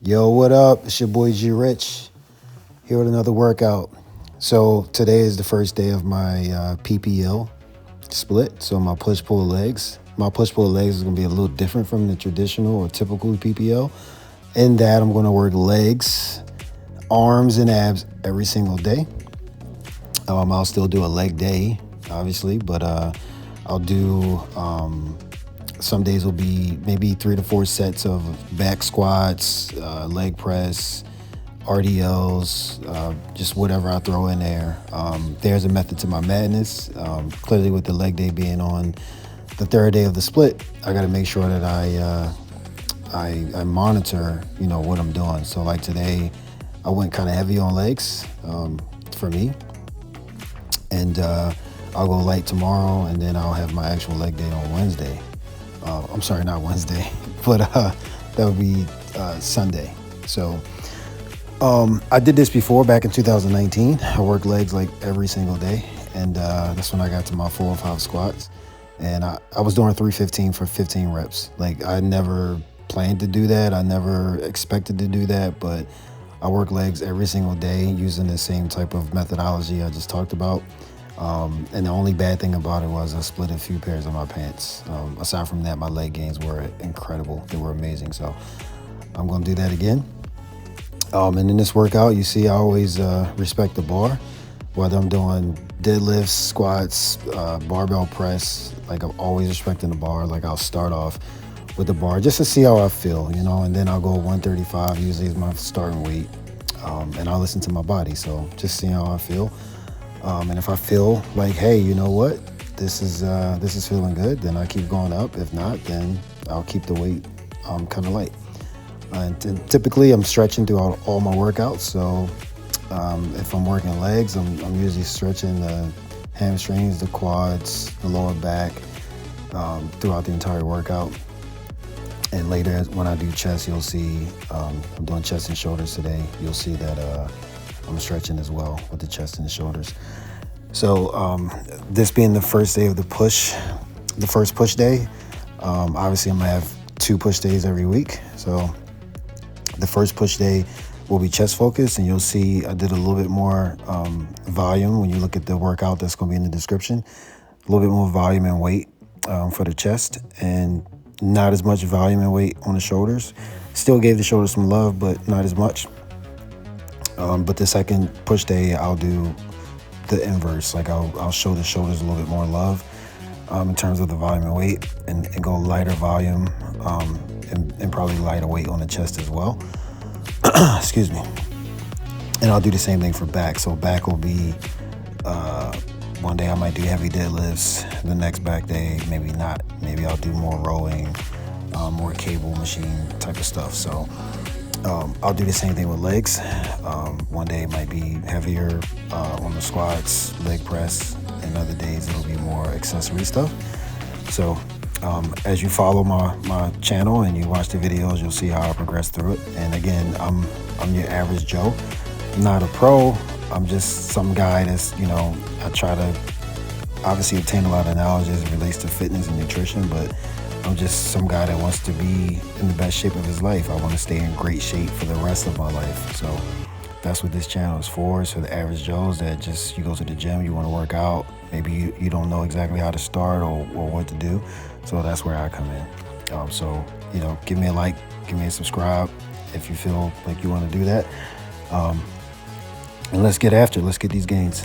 Yo, what up? It's your boy G Rich here with another workout. So today is the first day of my PPL split. So my push pull legs. My push pull legs is gonna be a little different from the traditional or typical PPL. In that I'm gonna work legs, arms, and abs every single day. I'll still do a leg day, obviously, but I'll do some days will be maybe 3 to 4 sets of back squats, leg press, RDLs, just whatever I throw in there. There's a method to my madness. Clearly, with the leg day being on the third day of the split, I got to make sure that I monitor, what I'm doing. So like today, I went kind of heavy on legs for me, and I'll go light tomorrow, and then I'll have my actual leg day on Wednesday. I'm sorry, not Wednesday, but that would be Sunday. So I did this before back in 2019. I worked legs like every single day, and that's when I got to my 4 or 5 squats. And I was doing 315 for 15 reps. Like I never planned to do that. I never expected to do that, but I work legs every single day using the same type of methodology I just talked about. And the only bad thing about it was I split a few pairs of my pants. Aside from that, my leg gains were incredible. They were amazing. So I'm going to do that again. And in this workout, you see I always respect the bar, whether I'm doing deadlifts, squats, barbell press. Like I'm always respecting the bar. Like I'll start off with the bar just to see how I feel, and then I'll go 135 usually is my starting weight. And I'll listen to my body. So just seeing how I feel. And if I feel like, hey, you know what, this is feeling good, then I keep going up. If not, then I'll keep the weight kind of light. And typically, I'm stretching throughout all my workouts. So if I'm working legs, I'm usually stretching the hamstrings, the quads, the lower back throughout the entire workout. And later, when I do chest, you'll see I'm doing chest and shoulders today. You'll see that I'm stretching as well with the chest and the shoulders. So this being the first day of the first push day, obviously I'm gonna have 2 push days every week. So the first push day will be chest focused, and you'll see I did a little bit more volume when you look at the workout that's gonna be in the description. A little bit more volume and weight for the chest, and not as much volume and weight on the shoulders. Still gave the shoulders some love, but not as much. But the second push day, I'll do the inverse. Like I'll show the shoulders a little bit more love in terms of the volume and weight, and go lighter volume and probably lighter weight on the chest as well. Excuse me. And I'll do the same thing for back. So back will be one day I might do heavy deadlifts. The next back day, maybe not. Maybe I'll do more rowing, more cable machine type of stuff. So I'll do the same thing with legs. One day it might be heavier on the squats, leg press, and other days it'll be more accessory stuff. So as you follow my channel and you watch the videos, you'll see how I progress through it. And again, I'm your average Joe. I'm not a pro. I'm just some guy that's, I try to obviously obtain a lot of knowledge as it relates to fitness and nutrition, but I'm just some guy that wants to be in the best shape of his life. I want to stay in great shape for the rest of my life. So that's what this channel is for. It's for the average Joes that just, you go to the gym, you want to work out. Maybe you don't know exactly how to start or what to do. So that's where I come in. So, give me a like, give me a subscribe if you feel like you want to do that. And let's get after it. Let's get these gains.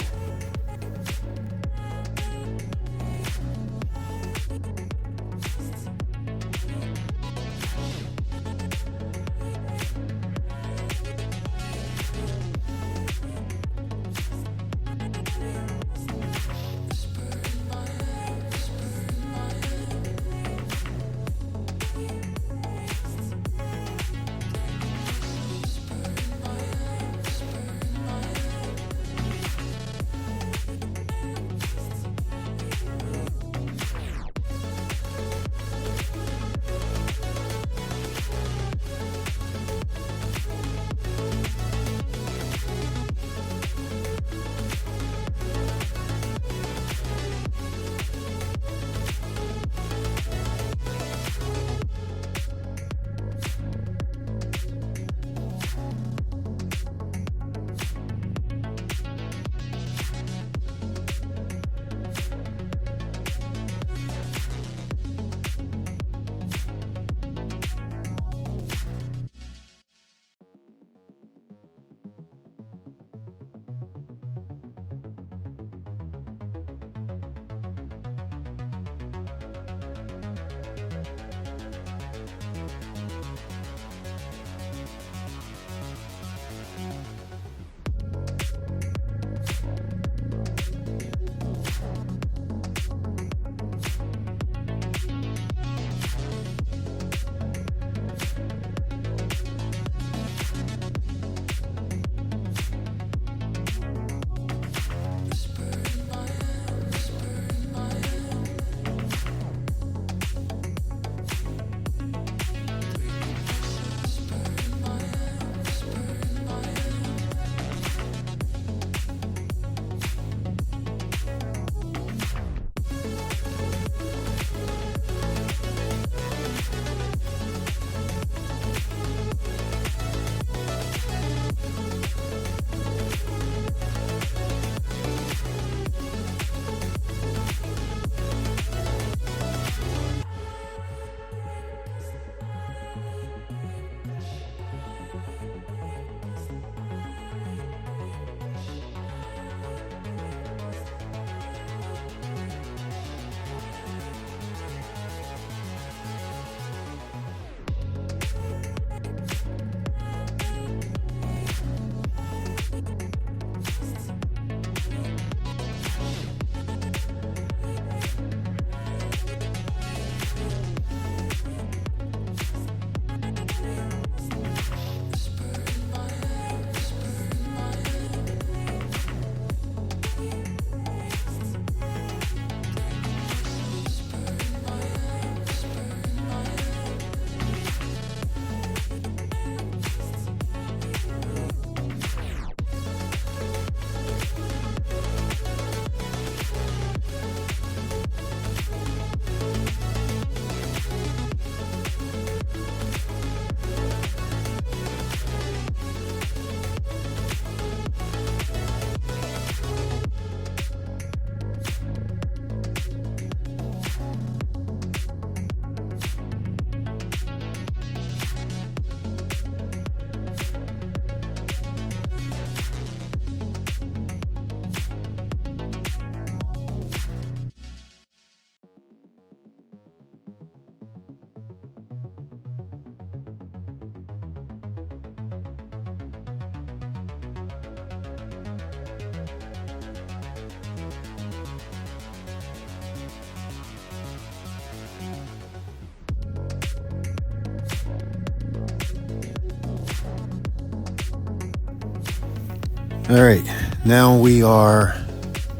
All right, now we are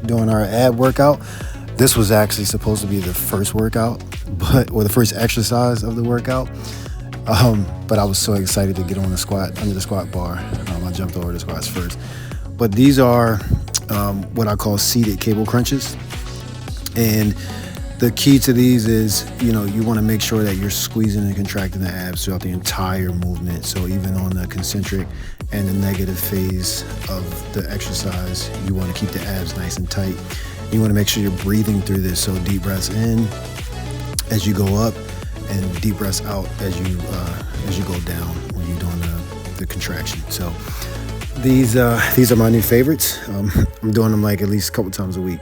doing our ab workout. This was actually supposed to be the first workout, or the first exercise of the workout. But I was so excited to get on the squat, under the squat bar. I jumped over the squats first. But these are what I call seated cable crunches. And the key to these is, you want to make sure that you're squeezing and contracting the abs throughout the entire movement. So even on the concentric and the negative phase of the exercise, you want to keep the abs nice and tight. You want to make sure you're breathing through this. So deep breaths in as you go up, and deep breaths out as you go down when you're doing the contraction. So these are my new favorites. I'm doing them like at least a couple times a week.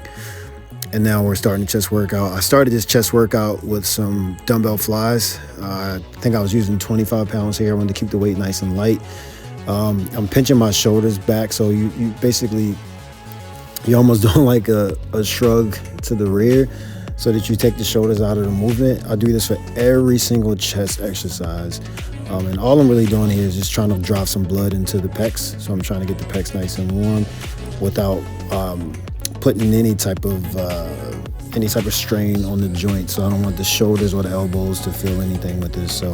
And now we're starting the chest workout. I started this chest workout with some dumbbell flies. I think I was using 25 pounds here. I wanted to keep the weight nice and light. I'm pinching my shoulders back, so you basically, you're almost doing like a shrug to the rear so that you take the shoulders out of the movement. I do this for every single chest exercise. And all I'm really doing here is just trying to drive some blood into the pecs. So I'm trying to get the pecs nice and warm without putting any type of strain on the joint. So I don't want the shoulders or the elbows to feel anything with this. So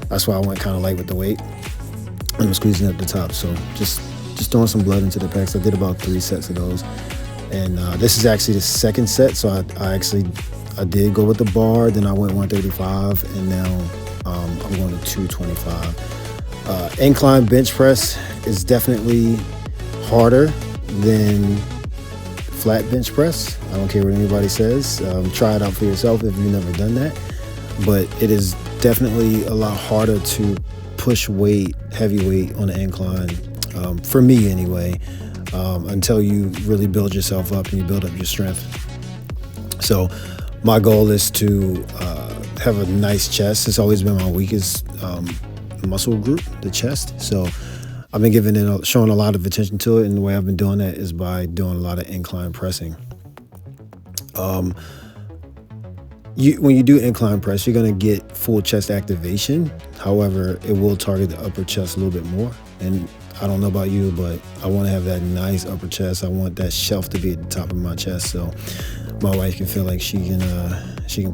that's why I went kind of light with the weight. And I'm squeezing at the top. So just throwing some blood into the pecs. I did about 3 sets of those. And this is actually the second set. So I did go with the bar, then I went 135, and now I'm going to 225. Incline bench press is definitely harder than flat bench press. I don't care what anybody says. Try it out for yourself if you've never done that. But it is definitely a lot harder to push heavy weight on the incline, for me anyway, until you really build yourself up and you build up your strength. So my goal is to have a nice chest. It's always been my weakest muscle group, the chest. So I've been showing a lot of attention to it, and the way I've been doing that is by doing a lot of incline pressing. When you do incline press, you're going to get full chest activation. However, it will target the upper chest a little bit more. And I don't know about you, but I want to have that nice upper chest. I want that shelf to be at the top of my chest, so my wife can feel like she can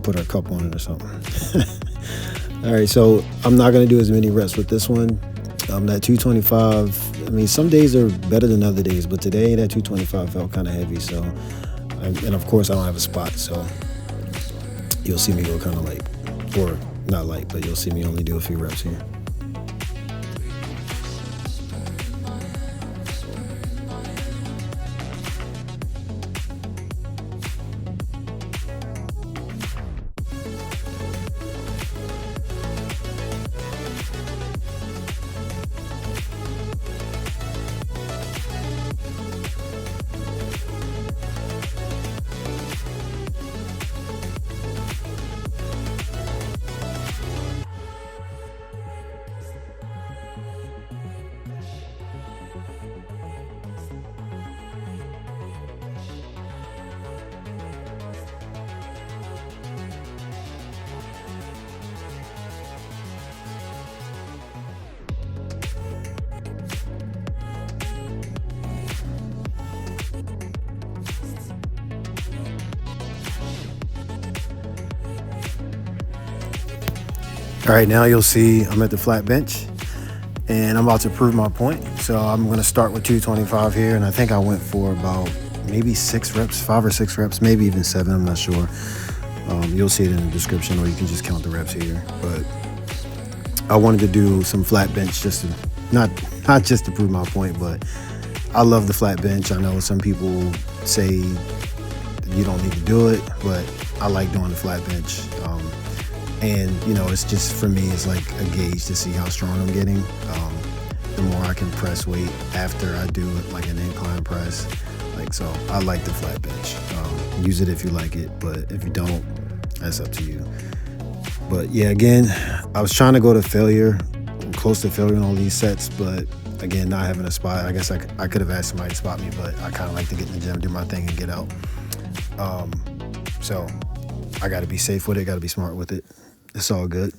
put her cup on it or something. All right, so I'm not going to do as many reps with this one. That 225, I mean, some days are better than other days, but today that 225 felt kind of heavy. So, and of course I don't have a spot, so you'll see me go kind of light, or not light, but you'll see me only do a few reps here. All right, now you'll see I'm at the flat bench and I'm about to prove my point. So I'm going to start with 225 here, and I think I went for about maybe 6 reps, 5 or 6 reps, maybe even 7, I'm not sure. You'll see it in the description, or you can just count the reps here. But I wanted to do some flat bench just to, not just to prove my point, but I love the flat bench. I know some people say you don't need to do it, but I like doing the flat bench. And it's just, for me, it's like a gauge to see how strong I'm getting. The more I can press weight after I do like an incline press, so I like the flat bench. Use it if you like it, but if you don't, that's up to you. But yeah, again, I was trying to go to failure, close to failure in all these sets, but again, not having a spot. I guess I could have asked somebody to spot me, but I kind of like to get in the gym, do my thing, and get out. So I got to be safe with it, got to be smart with it. It's all good.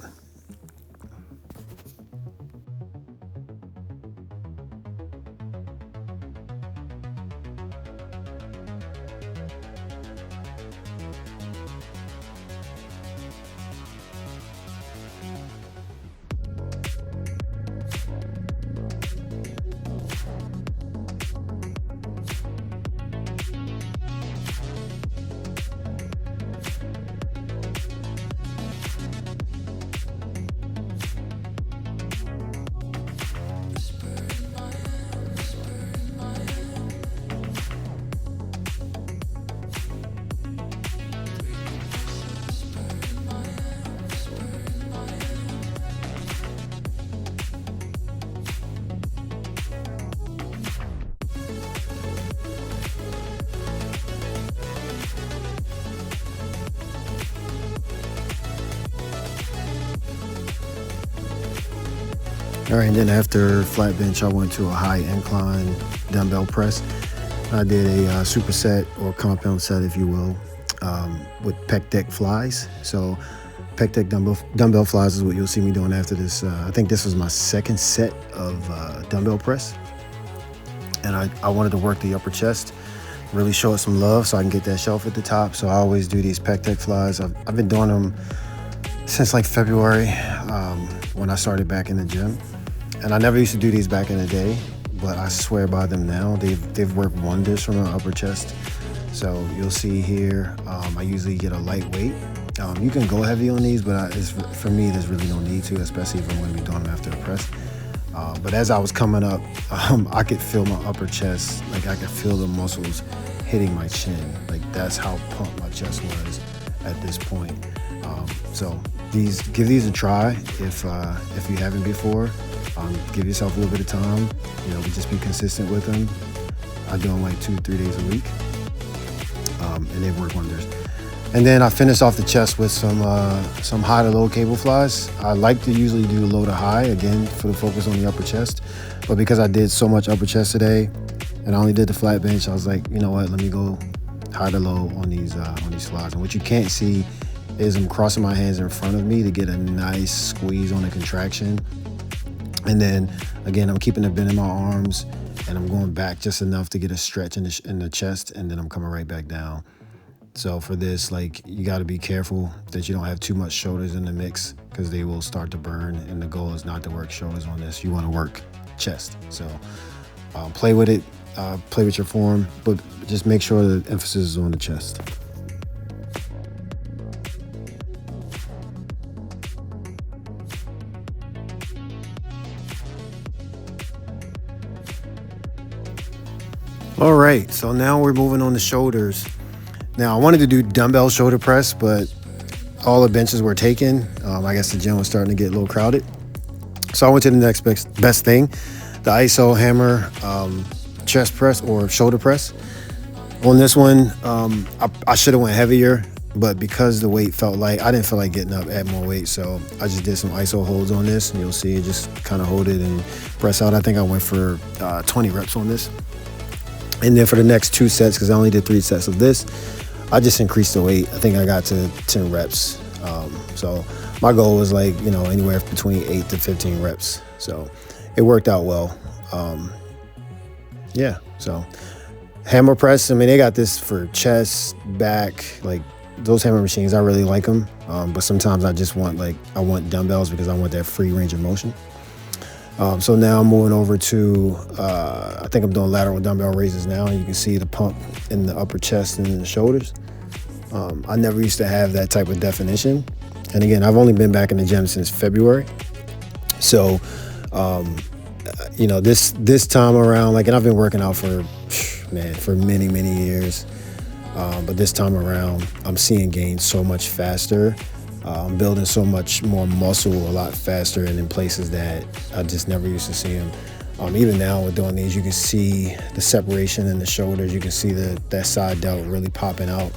All right, and then after flat bench, I went to a high incline dumbbell press. I did a superset or compound set, if you will, with Peck deck flies. So Peck deck dumbbell flies is what you'll see me doing after this. I think this was my second set of dumbbell press. And I wanted to work the upper chest, really show it some love so I can get that shelf at the top. So I always do these Peck deck flies. I've been doing them since like February when I started back in the gym. And I never used to do these back in the day, but I swear by them now. They've worked wonders for my upper chest. So you'll see here, I usually get a lightweight. You can go heavy on these, but for me, there's really no need to, especially if I'm going to be doing them after the press. But as I was coming up, I could feel my upper chest, like I could feel the muscles hitting my chin. Like that's how pumped my chest was at this point. So give these a try if you haven't before. Give yourself a little bit of time, but just be consistent with them. I do them like 2-3 days a week, and they work wonders. And then I finish off the chest with some high to low cable flies. I like to usually do low to high, again, for the focus on the upper chest. But because I did so much upper chest today, and I only did the flat bench, I was like, you know what, let me go high to low on these flies. And what you can't see is I'm crossing my hands in front of me to get a nice squeeze on the contraction. And then, again, I'm keeping a bend in my arms, and I'm going back just enough to get a stretch in the chest, and then I'm coming right back down. So for this, you got to be careful that you don't have too much shoulders in the mix because they will start to burn, and the goal is not to work shoulders on this. You want to work chest. So play with it, play with your form, but just make sure the emphasis is on the chest. All right, so now we're moving on to shoulders. Now I wanted to do dumbbell shoulder press, but all the benches were taken. I guess the gym was starting to get a little crowded. So I went to the next best thing, the ISO hammer chest press or shoulder press. On this one, I should have went heavier, but because the weight felt light, I didn't feel like getting up, add more weight. So I just did some ISO holds on this, and you'll see just kind of hold it and press out. I think I went for 20 reps on this. And then for the next 2 sets, because I only did 3 sets of this, I just increased the weight. I think I got to 10 reps. So my goal was anywhere between 8 to 15 reps. So it worked out well. So hammer press, they got this for chest, back, those hammer machines, I really like them. But sometimes I just want dumbbells because I want that free range of motion. So now I'm moving over to, I think I'm doing lateral dumbbell raises now, and you can see the pump in the upper chest and in the shoulders. I never used to have that type of definition. And again, I've only been back in the gym since February. So, this time around, and I've been working out for many, many years. But this time around, I'm seeing gains so much faster. I'm building so much more muscle a lot faster and in places that I just never used to see them. Even now with doing these, you can see the separation in the shoulders. You can see that side delt really popping out.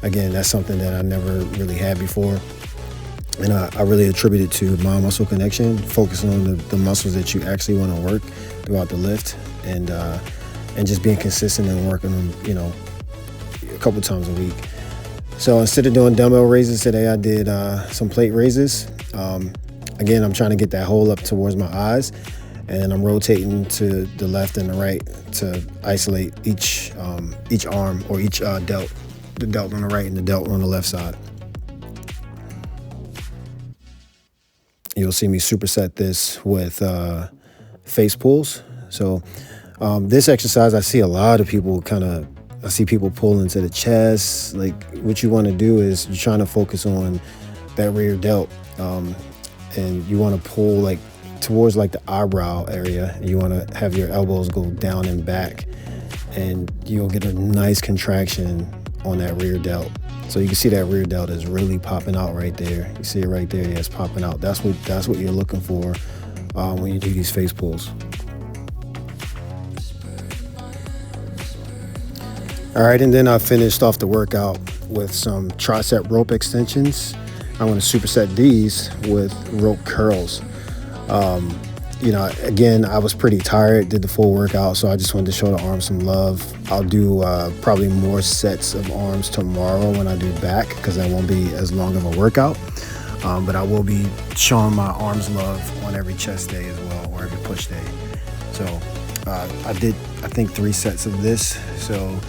Again, that's something that I never really had before. And I really attribute it to mind muscle connection, focusing on the muscles that you actually want to work throughout the lift, and just being consistent and working them, a couple times a week. So instead of doing dumbbell raises today, I did some plate raises. Again, I'm trying to get that hole up towards my eyes, and I'm rotating to the left and the right to isolate each arm or each delt, the delt on the right and the delt on the left side. You'll see me superset this with face pulls. So this exercise, I see a lot of people I see people pull into the chest. What you want to do is you're trying to focus on that rear delt, and you want to pull towards the eyebrow area, and you want to have your elbows go down and back, and you'll get a nice contraction on that rear delt. So you can see that rear delt is really popping out right there. You see it right there, yeah, it's popping out. That's what you're looking for when you do these face pulls. All right, and then I finished off the workout with some tricep rope extensions. I want to superset these with rope curls. you know, again, I was pretty tired, did the full workout, so I just wanted to show the arms some love. I'll do probably more sets of arms tomorrow when I do back, because that won't be as long of a workout. But I will be showing my arms love on every chest day as well, or every push day. So I did, I think, 3 sets of this. So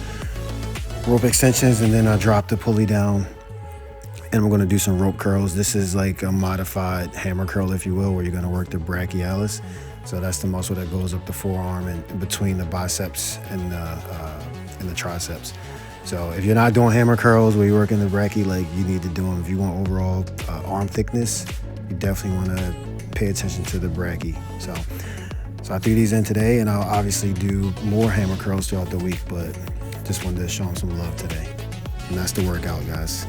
rope extensions, and then I dropped the pulley down, and we're gonna do some rope curls. This is like a modified hammer curl, if you will, where you're gonna work the brachialis. So that's the muscle that goes up the forearm and in between the biceps and the triceps. So if you're not doing hammer curls where you're working the brachii, like, you need to do them. If you want overall arm thickness, you definitely want to pay attention to the brachii. So I threw these in today, and I'll obviously do more hammer curls throughout the week, but just wanted to show them some love today. And that's the workout, guys.